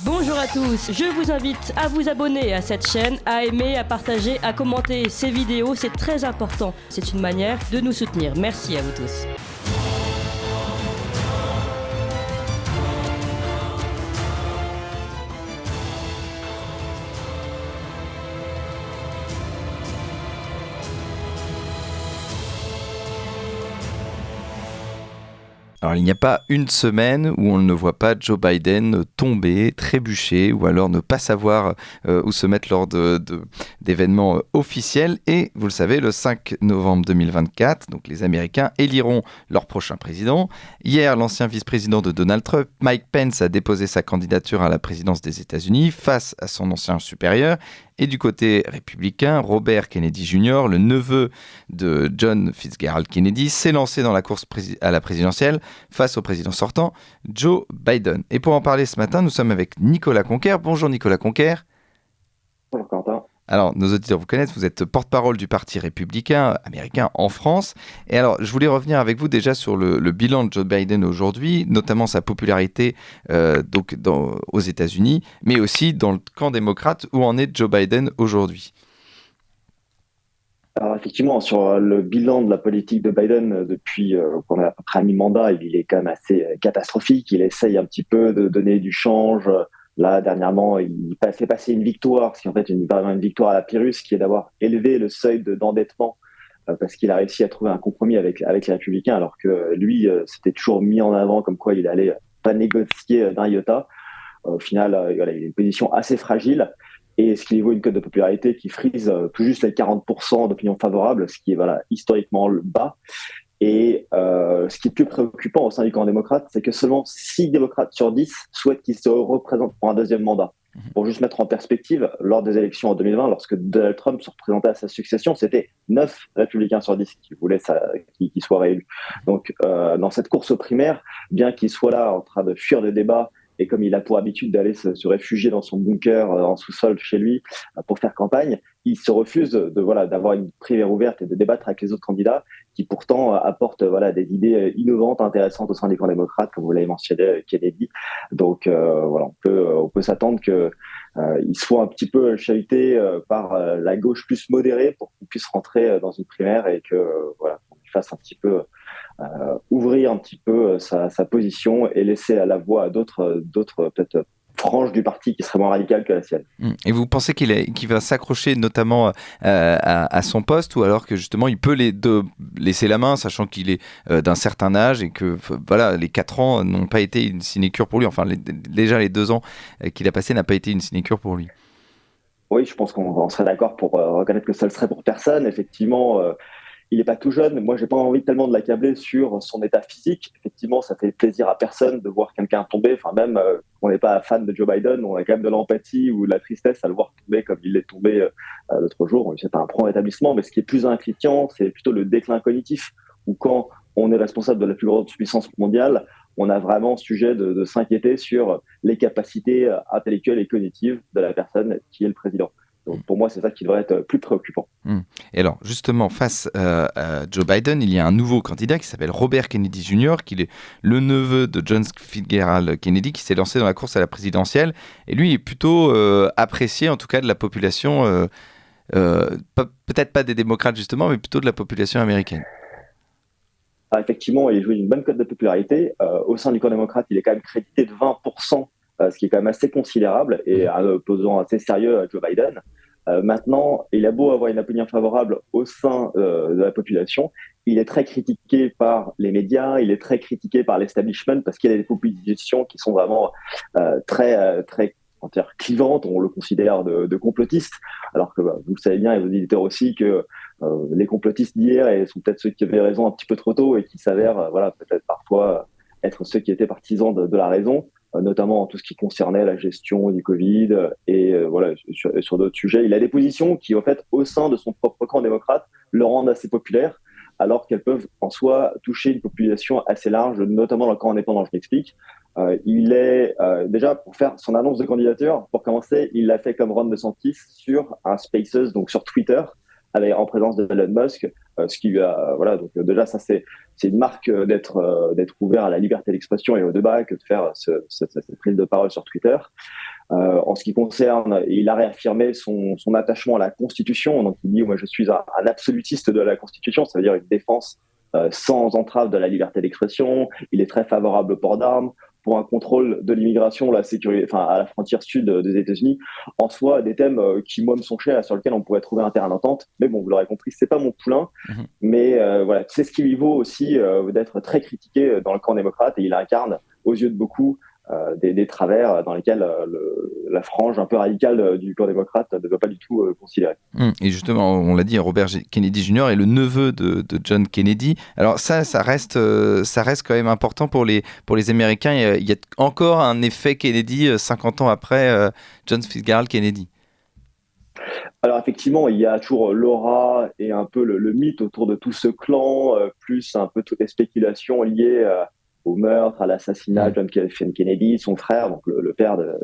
Bonjour à tous, je vous invite à vous abonner à cette chaîne, à aimer, à partager, à commenter ces vidéos, c'est très important. C'est une manière de nous soutenir. Merci à vous tous. Alors, il n'y a pas une semaine où on ne voit pas Joe Biden tomber, trébucher ou alors ne pas savoir où se mettre lors d'événements officiels. Et vous le savez, le 5 novembre 2024, donc les Américains éliront leur prochain président. Hier, l'ancien vice-président de Donald Trump, Mike Pence, a déposé sa candidature à la présidence des États-Unis face à son ancien supérieur. Et du côté républicain, Robert Kennedy Jr., le neveu de John Fitzgerald Kennedy, s'est lancé dans la course à la présidentielle face au président sortant, Joe Biden. Et pour en parler ce matin, nous sommes avec Nicolas Conquer. Bonjour Nicolas Conquer. Bonjour Quentin. Alors, nos auditeurs vous connaissent, vous êtes porte-parole du Parti républicain américain en France. Et alors, je voulais revenir avec vous déjà sur le bilan de Joe Biden aujourd'hui, notamment sa popularité aux États-Unis, mais aussi dans le camp démocrate. Où en est Joe Biden aujourd'hui ? Alors effectivement, sur le bilan de la politique de Biden depuis qu'on est à peu près à mi-mandat, il est quand même assez catastrophique. Il essaye un petit peu de donner du change. Là, dernièrement, il fait passer une victoire, ce qui est en fait vraiment une victoire à la Pyrrhus, qui est d'avoir élevé le seuil d'endettement parce qu'il a réussi à trouver un compromis avec les Républicains, alors que lui, c'était toujours mis en avant comme quoi il allait pas négocier d'un iota. Au final, voilà, il a une position assez fragile. Et ce qui vaut une cote de popularité qui frise tout juste les 40% d'opinion favorable, ce qui est historiquement le bas. Et ce qui est plus préoccupant au sein du camp démocrate, c'est que seulement 6 démocrates sur 10 souhaitent qu'il se représente pour un deuxième mandat. Pour juste mettre en perspective, lors des élections en 2020, lorsque Donald Trump se représentait à sa succession, c'était 9 républicains sur 10 qui voulaient qu'il soit réélu. Donc, dans cette course aux primaires, bien qu'il soit là en train de fuir le débat, et comme il a pour habitude d'aller se réfugier dans son bunker en sous-sol chez lui pour faire campagne, il se refuse d'avoir une primaire ouverte et de débattre avec les autres candidats qui pourtant apportent des idées innovantes, intéressantes au sein des camps démocrates, comme vous l'avez mentionné, Kennedy. Donc on peut s'attendre qu'il soit un petit peu chahuté par la gauche plus modérée pour qu'on puisse rentrer dans une primaire et qu'on lui fasse un petit peu ouvrir un petit peu sa position et laisser à la voix à d'autres peut-être franges du parti qui seraient moins radicales que la sienne. Et vous pensez qu'il va s'accrocher notamment à son poste, ou alors que justement il peut laisser la main, sachant qu'il est d'un certain âge et que les 4 ans n'ont pas été une sinécure pour lui, enfin déjà les 2 ans qu'il a passé n'a pas été une sinécure pour lui. Oui, je pense qu'on serait d'accord pour reconnaître que ça ne serait pour personne. Effectivement, il n'est pas tout jeune. Moi, j'ai pas envie tellement de l'accabler sur son état physique. Effectivement, ça fait plaisir à personne de voir quelqu'un tomber. Enfin, même on n'est pas fan de Joe Biden, on a quand même de l'empathie ou de la tristesse à le voir tomber comme il est tombé l'autre jour. C'est un prompt établissement, mais ce qui est plus inquiétant, c'est plutôt le déclin cognitif, où quand on est responsable de la plus grande puissance mondiale, on a vraiment sujet de s'inquiéter sur les capacités intellectuelles et cognitives de la personne qui est le président. Donc pour moi, c'est ça qui devrait être plus préoccupant. Et alors, justement, face à Joe Biden, il y a un nouveau candidat qui s'appelle Robert Kennedy Jr., qui est le neveu de John Fitzgerald Kennedy, qui s'est lancé dans la course à la présidentielle. Et lui est plutôt apprécié, en tout cas, de la population, peut-être pas des démocrates justement, mais plutôt de la population américaine. Effectivement, il joue une bonne cote de popularité. Au sein du camp démocrate, il est quand même crédité de 20%, ce qui est quand même assez considérable et un opposant assez sérieux à Joe Biden. Maintenant, il a beau avoir une opinion favorable au sein de la population, il est très critiqué par les médias, il est très critiqué par l'establishment parce qu'il a des propositions qui sont vraiment très clivantes. On le considère de complotiste, alors que vous le savez bien, et vos éditeurs aussi, que les complotistes d'hier sont peut-être ceux qui avaient raison un petit peu trop tôt et qui s'avèrent peut-être parfois être ceux qui étaient partisans de la raison, notamment en tout ce qui concernait la gestion du Covid et sur d'autres sujets. Il a des positions qui, en fait, au sein de son propre camp démocrate, le rendent assez populaire, alors qu'elles peuvent en soi toucher une population assez large, notamment dans le camp indépendant. Je m'explique. Il est déjà, pour faire son annonce de candidature, pour commencer, il l'a fait comme Ron DeSantis sur un Spaces, donc sur Twitter, en présence de Elon Musk, ce qui voilà, donc déjà ça c'est une marque d'être ouvert à la liberté d'expression et au débat que de faire cette prise de parole sur Twitter. En ce qui concerne, il a réaffirmé son attachement à la Constitution. Donc il dit, moi je suis un absolutiste de la Constitution, ça veut dire une défense sans entrave de la liberté d'expression. Il est très favorable au port d'armes, pour un contrôle de l'immigration, la sécurité, enfin à la frontière sud des États-Unis. En soi, des thèmes qui moi me sont chers, sur lesquels on pourrait trouver un terrain d'entente. Mais bon, vous l'aurez compris, c'est pas mon poulain. Mais voilà, c'est ce qui lui vaut aussi d'être très critiqué dans le camp démocrate, et il incarne aux yeux de beaucoup des travers dans lesquels la frange un peu radicale du camp démocrate ne veut pas du tout considérer. Et justement, on l'a dit, Robert Kennedy Jr. est le neveu de John Kennedy. Alors ça reste quand même important pour les Américains. Il y a encore un effet Kennedy 50 ans après John Fitzgerald Kennedy. Alors effectivement, il y a toujours l'aura et un peu le mythe autour de tout ce clan, plus un peu toutes les spéculations liées au meurtre, à l'assassinat de John F. Kennedy, son frère, donc le père de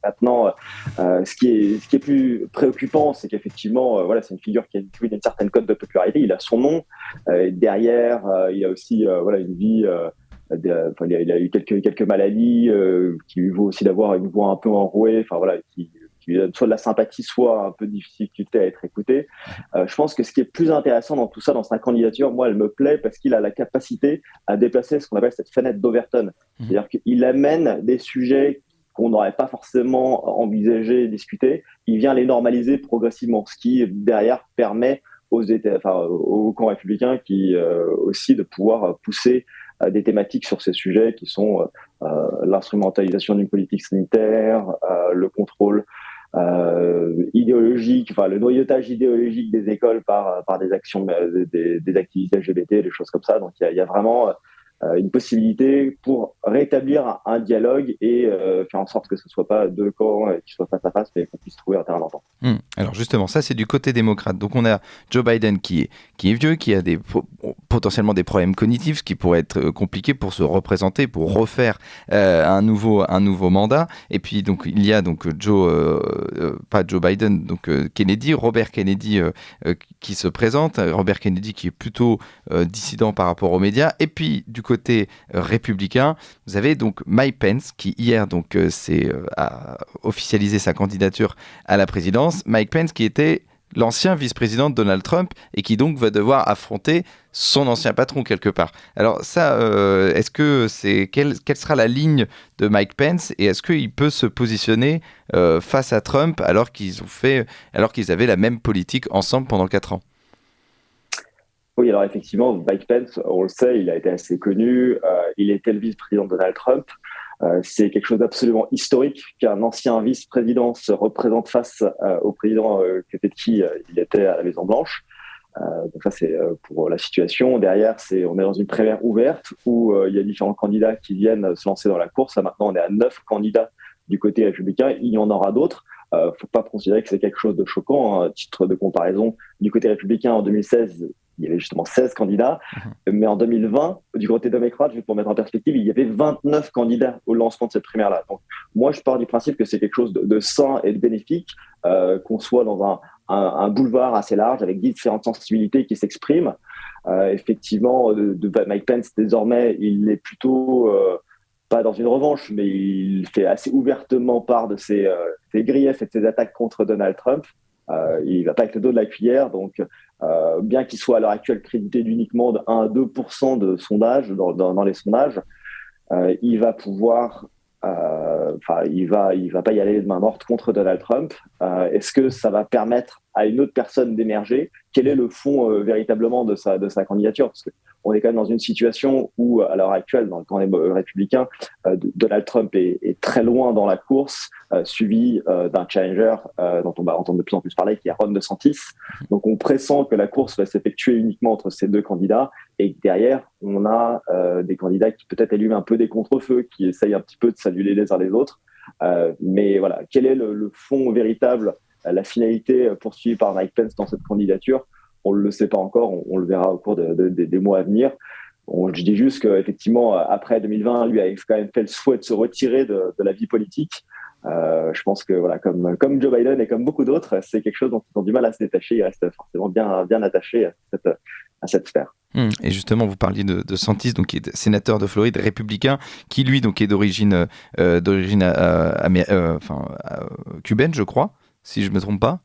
maintenant. Ce qui est plus préoccupant, c'est qu'effectivement, voilà, c'est une figure qui a une certaine cote de popularité. Il a son nom. Derrière, il y a aussi voilà, une vie. Il a eu quelques maladies qui lui vaut aussi d'avoir une voix un peu enrouée. Enfin voilà, qui lui donne soit de la sympathie, soit un peu de difficulté à être écouté. Je pense que ce qui est plus intéressant dans tout ça, dans sa candidature, moi, elle me plaît parce qu'il a la capacité à déplacer ce qu'on appelle cette fenêtre d'Overton. C'est-à-dire qu'il amène des sujets qu'on n'aurait pas forcément envisagé discuter. Il vient les normaliser progressivement, ce qui, derrière, permet au camp républicain aussi de pouvoir pousser des thématiques sur ces sujets qui sont l'instrumentalisation d'une politique sanitaire, le contrôle idéologique, enfin le noyautage idéologique des écoles par des actions, des activités LGBT, des choses comme ça. Donc il y a vraiment une possibilité pour rétablir un dialogue et faire en sorte que ce ne soit pas deux camps qui soient face à face, mais qu'on puisse trouver un terrain d'entente. Alors justement, ça c'est du côté démocrate. Donc on a Joe Biden qui est vieux, qui a potentiellement des problèmes cognitifs, ce qui pourrait être compliqué pour se représenter, pour refaire un nouveau mandat. Et puis donc il y a donc pas Joe Biden, donc Kennedy, Robert Kennedy qui se présente. Robert Kennedy qui est plutôt dissident par rapport aux médias. Et puis du côté républicain, vous avez donc Mike Pence qui hier donc a officialisé sa candidature à la présidence. Mike Pence qui était l'ancien vice-président de Donald Trump et qui donc va devoir affronter son ancien patron quelque part. Alors ça, est-ce que quelle sera la ligne de Mike Pence et est-ce qu'il peut se positionner face à Trump alors qu'ils avaient la même politique ensemble pendant 4 ans? Oui, alors effectivement, Mike Pence, on le sait, il a été assez connu. Il était le vice-président de Donald Trump. C'est quelque chose d'absolument historique qu'un ancien vice-président se représente face au président qui il était à la Maison-Blanche. Donc ça, c'est pour la situation. Derrière, on est dans une primaire ouverte où il y a différents candidats qui viennent se lancer dans la course. Là, maintenant, on est à 9 candidats du côté républicain. Il y en aura d'autres. Faut pas considérer que c'est quelque chose de choquant. À titre de comparaison, du côté républicain, en 2016, il y avait justement 16 candidats. Mais en 2020, du côté démocrate, pour mettre en perspective, il y avait 29 candidats au lancement de cette primaire-là. Donc, moi, je pars du principe que c'est quelque chose de sain et de bénéfique, qu'on soit dans un boulevard assez large avec différentes sensibilités qui s'expriment. Effectivement, Mike Pence, désormais, il est plutôt pas dans une revanche, mais il fait assez ouvertement part de ses griefs et de ses attaques contre Donald Trump. Il ne va pas avec le dos de la cuillère, donc bien qu'il soit à l'heure actuelle crédité d'uniquement de 1 à 2% de sondage dans les sondages, il va pouvoir, il va pas y aller de main morte contre Donald Trump. Est-ce que ça va permettre à une autre personne d'émerger? Quel est le fond véritablement de sa candidature? Parce que on est quand même dans une situation où, à l'heure actuelle, dans le camp républicain, Donald Trump est très loin dans la course, suivi d'un challenger dont on va entendre de plus en plus parler, qui est Ron DeSantis. Donc on pressent que la course va s'effectuer uniquement entre ces deux candidats et que derrière, on a des candidats qui peut-être allument un peu des contre-feux, qui essayent un petit peu de s'annuler les uns les autres. Mais voilà, quel est le fond véritable, la finalité poursuivie par Mike Pence dans cette candidature? On ne le sait pas encore, on le verra au cours des mois à venir. Je dis juste qu'effectivement, après 2020, lui a quand même fait le souhait de se retirer de la vie politique. Je pense que voilà, comme Joe Biden et comme beaucoup d'autres, c'est quelque chose dont ils ont du mal à se détacher. Ils restent forcément bien attachés à cette sphère. Et justement, vous parliez de DeSantis, donc qui est sénateur de Floride, républicain, qui lui donc est d'origine cubaine, je crois, si je me trompe pas.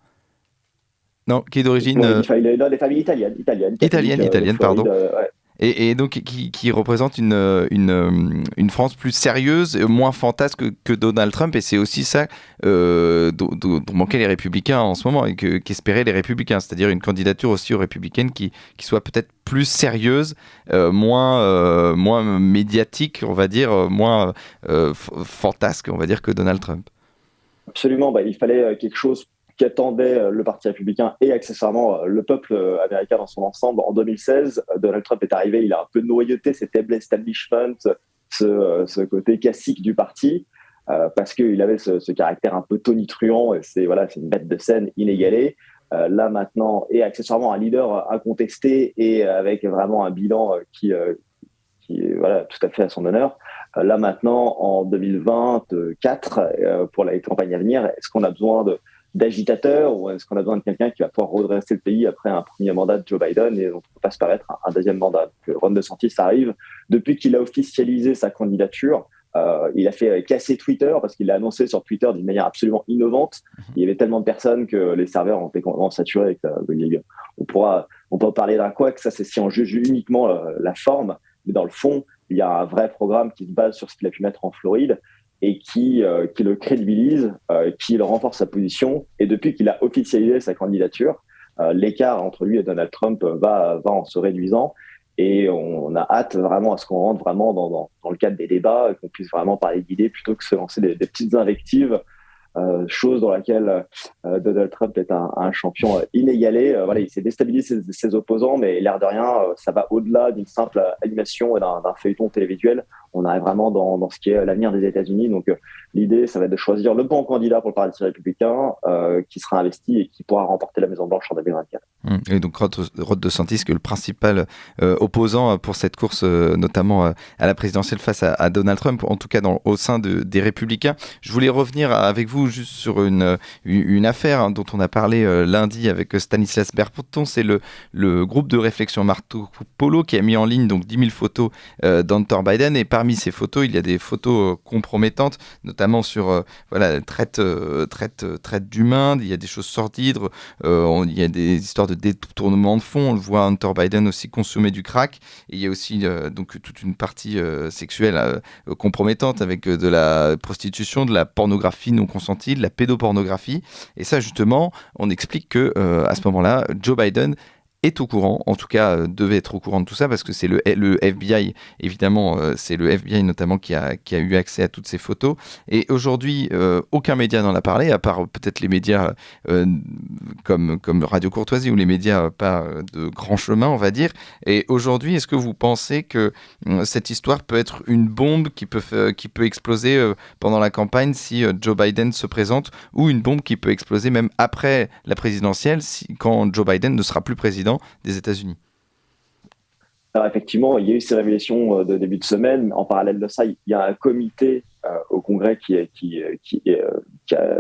Non, qui est d'origine Il est des familles italiennes. Italienne, pardon. Ouais. Et donc qui représente une France plus sérieuse, moins fantasque que Donald Trump. Et c'est aussi ça dont manquaient les Républicains en ce moment et qu'espéraient les Républicains. C'est-à-dire une candidature aussi aux Républicaines qui soit peut-être plus sérieuse, moins médiatique, on va dire, moins fantasque, on va dire, que Donald Trump. Absolument. Il fallait quelque chose qui attendait le Parti républicain et accessoirement le peuple américain dans son ensemble. En 2016, Donald Trump est arrivé, il a un peu noyauté cet establishment, ce côté classique du parti, parce qu'il avait ce caractère un peu tonitruant, et c'est une bête de scène inégalée. Là maintenant, et accessoirement un leader incontesté et avec vraiment un bilan qui est tout à fait à son honneur. Là maintenant, en 2024, pour la campagne à venir, est-ce qu'on a besoin d'agitateurs ou est-ce qu'on a besoin de quelqu'un qui va pouvoir redresser le pays après un premier mandat de Joe Biden et on ne peut pas se permettre un deuxième mandat. Donc, Ron DeSantis arrive. Depuis qu'il a officialisé sa candidature, il a fait casser Twitter parce qu'il l'a annoncé sur Twitter d'une manière absolument innovante. Il y avait tellement de personnes que les serveurs ont été complètement saturés. On peut parler d'un couac, ça c'est si on juge uniquement la forme, mais dans le fond, il y a un vrai programme qui se base sur ce qu'il a pu mettre en Floride et qui le crédibilise, qui le renforce sa position. Et depuis qu'il a officialisé sa candidature, l'écart entre lui et Donald Trump va en se réduisant. Et on a hâte vraiment à ce qu'on rentre vraiment dans le cadre des débats, qu'on puisse vraiment parler d'idées plutôt que se lancer des petites invectives, chose dans laquelle Donald Trump est un champion inégalé. Il s'est déstabilisé ses opposants, mais l'air de rien, ça va au-delà d'une simple animation et d'un feuilleton télévisuel. On arrive vraiment dans ce qui est l'avenir des États-Unis. Donc, l'idée, ça va être de choisir le bon candidat pour le Parti républicain qui sera investi et qui pourra remporter la Maison-Blanche en 2024. Et donc, Ron DeSantis, qui est le principal opposant pour cette course, notamment à la présidentielle face à Donald Trump, en tout cas au sein des Républicains. Je voulais revenir avec vous juste sur une affaire dont on a parlé lundi avec Stanislas Berton. C'est le groupe de réflexion Marco Polo qui a mis en ligne donc 10 000 photos d'Hunter Biden. Et parmi ces photos, il y a des photos compromettantes, notamment sur traite d'humains. Il y a des choses sordides. Il y a des histoires de détournement de fonds. On le voit, Hunter Biden aussi consommer du crack. Et il y a aussi donc toute une partie sexuelle compromettante avec de la prostitution, de la pornographie non consentie, de la pédopornographie. Et ça, justement, on explique que à ce moment-là, Joe Biden est au courant, en tout cas devait être au courant de tout ça parce que c'est le FBI, évidemment, c'est le FBI notamment qui a eu accès à toutes ces photos. Et aujourd'hui, aucun média n'en a parlé, à part peut-être les médias comme Radio Courtoisie ou les médias pas de grand chemin, on va dire. Et aujourd'hui, est-ce que vous pensez que cette histoire peut être une bombe qui peut exploser pendant la campagne si Joe Biden se présente, ou une bombe qui peut exploser même après la présidentielle quand Joe Biden ne sera plus président des États-Unis? Alors effectivement, il y a eu ces révélations de début de semaine. En parallèle de ça, il y a un comité au Congrès qui a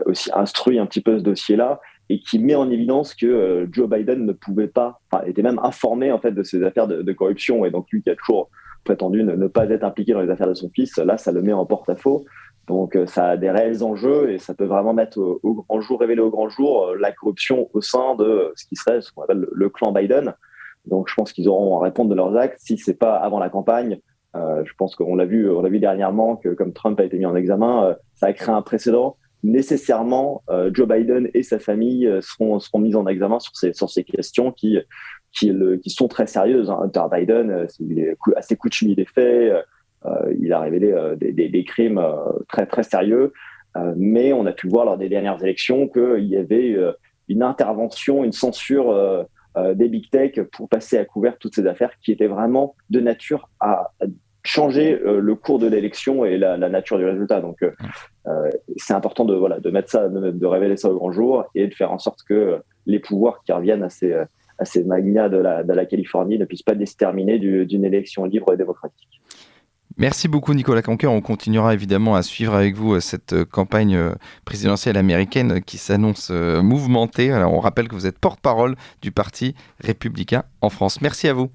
aussi instruit un petit peu ce dossier-là et qui met en évidence que Joe Biden ne pouvait pas, était même informé en fait de ces affaires de corruption, et donc lui qui a toujours prétendu ne pas être impliqué dans les affaires de son fils, là ça le met en porte-à-faux. Donc ça a des réels enjeux et ça peut vraiment mettre révéler au grand jour la corruption au sein de ce qui serait ce qu'on appelle le clan Biden. Donc je pense qu'ils auront à répondre de leurs actes si c'est pas avant la campagne. Je pense qu'on l'a vu dernièrement que comme Trump a été mis en examen, ça a créé un précédent. Nécessairement, Joe Biden et sa famille seront mis en examen sur ces questions qui sont très sérieuses. Hunter Biden, il est assez coutumier des faits. Il a révélé des crimes très très sérieux, mais on a pu voir lors des dernières élections qu'il y avait une intervention, une censure des big tech pour passer à couvert toutes ces affaires qui étaient vraiment de nature à changer le cours de l'élection et la nature du résultat. Donc c'est important de mettre ça, de révéler ça au grand jour et de faire en sorte que les pouvoirs qui reviennent à ces magnats de la Californie ne puissent pas déterminer d'une élection libre et démocratique. Merci beaucoup Nicolas Canquer. On continuera évidemment à suivre avec vous cette campagne présidentielle américaine qui s'annonce mouvementée. Alors, on rappelle que vous êtes porte-parole du Parti républicain en France. Merci à vous.